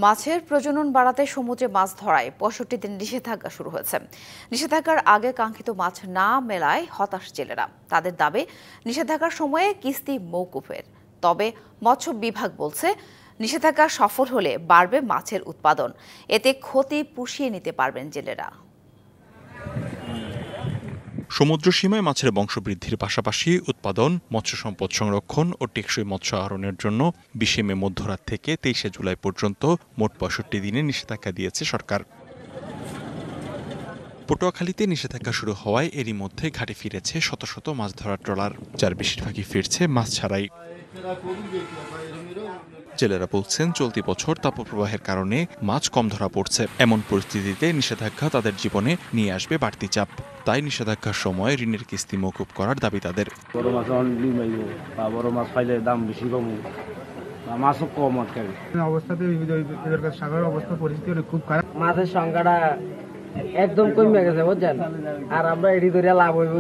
মাছের প্রজনন বাড়াতে সমুদ্রে মাছ ধরায় ৬৫ দিন নিষেধাজ্ঞা শুরু হয়েছে। নিষেধাজ্ঞার আগে কাঙ্ক্ষিত মাছ না মেলায় হতাশ জেলেরা। তাদের দাবি নিষেধাজ্ঞার সময়ে কিস্তি মওকুফের। তবে মৎস্য বিভাগ বলছে নিষেধাজ্ঞা সফল হলে বাড়বে মাছের উৎপাদন, এতে ক্ষতি পুষিয়ে নিতে পারবেন জেলেরা। সমুদ্র সীমায় মাছের বংশবৃদ্ধির পাশাপাশি উৎপাদন, মৎস্য সম্পদ সংরক্ষণ ও টেকসই মৎস্য আহরণের জন্য ২০ মে মধ্যরাত থেকে ২৩ জুলাই পর্যন্ত মোট ৬৫ দিনের নিষেধাজ্ঞা দিয়েছে সরকার। পটুয়াখালীতে নিষেধাজ্ঞা শুরু হওয়ায় এরই মধ্যে ঘাটে ফিরেছে শত শত মাছ ধরার ট্রলার, যার বেশিরভাগই ফিরছে মাছ ছাড়াই। জেলেরা বলছেন চলতি বছর তাপপ্রবাহের কারণে মাছ কম ধরা পড়ছে। এমন পরিস্থিতিতে নিষেধাজ্ঞা তাদের জীবনে নিয়ে আসবে বাড়তি চাপ। তাই নিষেধাজ্ঞার সময় ঋণের কিস্তি মওকুফ করার দাবি তাদের। বড় মাছ বড় মাছ পাইলে দাম বেশি কম, মাছও কম আটকাবে। অবস্থাতে সাগরের অবস্থা পরিস্থিতি খুব খারাপ। মাছের সংখ্যাটা একদম কমে গেছে বুঝছেন, আর আমরা এটি ধরে লাভ হইব।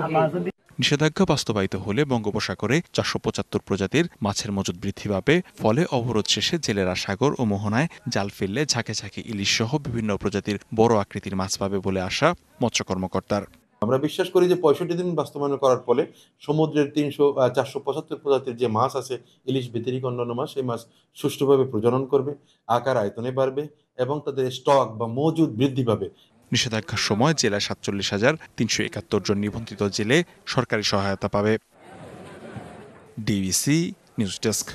নিষেধাজ্ঞা বাস্তবায়িত হলে বঙ্গোপসাগরে ৪৭৫ প্রজাতির মাছের মজুদ বৃদ্ধি পাবে। ফলে অবরোধ শেষে জেলেরা সাগর ও মোহনায় জাল ফেললে ঝাঁকে ঝাঁকে ইলিশ সহ বিভিন্ন প্রজাতির বড় আকৃতির মাছ পাবে বলে আশা মৎস্য কর্মকর্তার। আমরা বিশ্বাস করি যে ৬৫ দিন বাস্তবায়ন করার ফলে সমুদ্রের ৪৭৫ প্রজাতির যে মাছ আছে, ইলিশ ব্যতিরিক অন্যান্য মাছ, সেই মাছ সুষ্ঠুভাবে প্রজনন করবে, আকার আয়তনে বাড়বে এবং তাদের স্টক বা মজুদ বৃদ্ধি পাবে। নিষেধাজ্ঞার সময় জেলায় ৪৭,৩৭১ জন নিবন্ধিত জেলে সরকারি সহায়তা পাবে। DBC news desk.